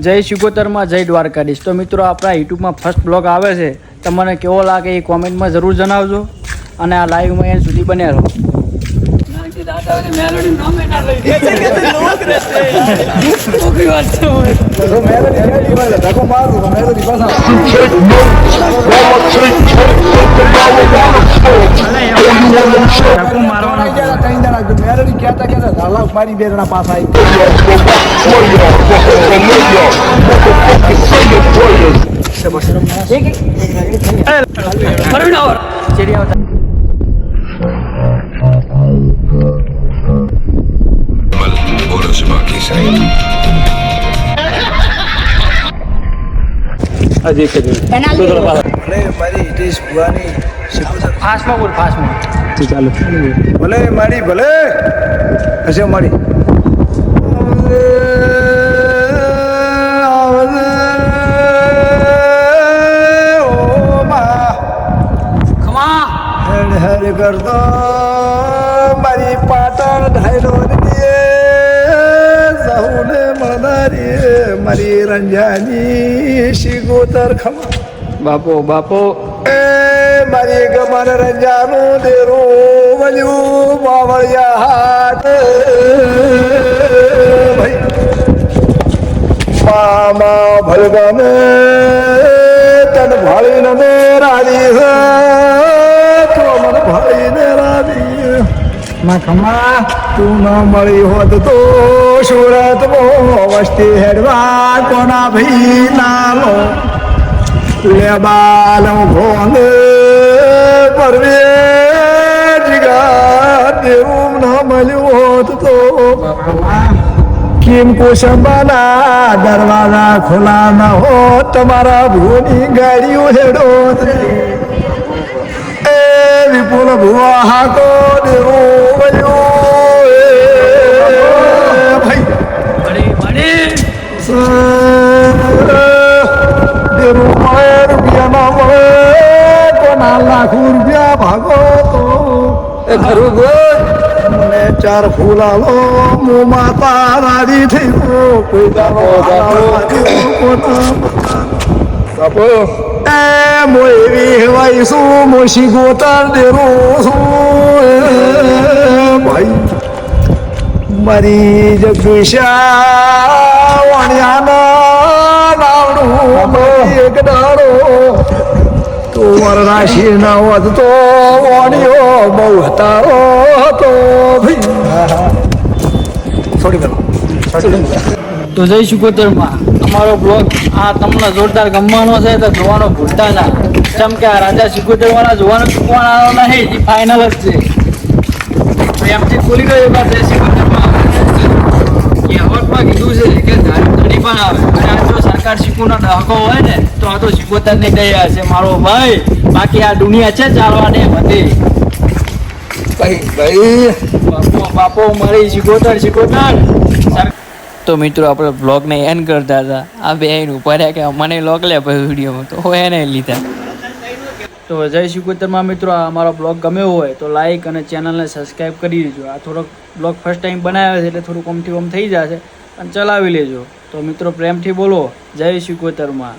જય શિકોતરમાં જય દ્વારકાધીશ। તો મિત્રો આપણા યુટ્યુબમાં ફર્સ્ટ બ્લોગ આવે છે, તમને કેવો લાગે એ કોમેન્ટમાં જરૂર જણાવજો અને આ લાઈવમાં એન્ડ સુધી બન્યા રહો। મારી બેરના પાસ આવી ચાલો ભલે મારી ભલે હશે મારી હર કરતો મારી પાટણ ધાયરો સહુને મદારી મારી રંજાની શિકોતર ખમા બાપો બાપો મારી ગમન રંજાનું દેરું મળ્યું બાવળિયા હાટ ભાઈ મામા ભલગમે તન ભાળીને મેરાડી તો મને ભાળીને રાડી માં ખમા તું ન મળી હોત તો સુરતમાં વસ્તી હેડવા કોના ભાઈ નાલો લે બાલ ભોંગ પરવે જીગા દેવું ન મળ્યું હોત તો કિમ કોશંબાના દરવાજા ખોલા ન હોત તમારા ભૂની ગાડીઓ હેડો એ વિપુલ ભુવા હાકો દેવું મળ્યું ભાઈ રૂપિયા ના મળે કોના લાખ રૂપિયા ભાગો તો એ ખરું મને 4 ફૂલ આલો મો માતા રાજી થઈ કોઈ બાપો એ મો એવી હેવાઈ શું મોશી ગોતર દેરું છું ભાઈ મારી જગદીશા વાણિયાના એક દાડો તો રાશિ ના હોત તો વાણિયો બહુ હતારો હતો તો જય શિકોતરમાં અમારો બ્લોગ આ તમને જોરદાર ગમવાનો છે તો જોવાનો ભૂલતા ના, કેમ કે આ રાજા શિકોતરવાળા જોવાનો ચૂકવાનો નહીં, એ ફાઇનલ જ છે એમથી ખોલી ગયો જય શિકોતરમાં કીધું છે કે ધણી પણ આવે અને આ જો સરકાર શીખુનો દહકો હોય ને તો આ તો શિકોતર ની દયા છે મારો ભાઈ, બાકી આ દુનિયા છે ચાલવાને બધી બાપો બાપો મારી શિકોતર શિકોતર। તો મિત્રો આપણે બ્લોગને એન્ડ કરતા હતા, આ બે ઉપર કે મને લોક લે ભાઈ વિડીયોમાં તો એને લીધા। તો જય શિકોતરમાં મિત્રો અમારો બ્લોગ ગમ્યો હોય તો લાઈક અને ચેનલને સબસ્ક્રાઈબ કરી દેજો। આ થોડોક બ્લોગ ફર્સ્ટ ટાઈમ બનાવ્યો છે એટલે થોડું કમથી કમ થઈ જશે અને ચલાવી લેજો। તો મિત્રો પ્રેમથી બોલો જય શિકોતરમાં।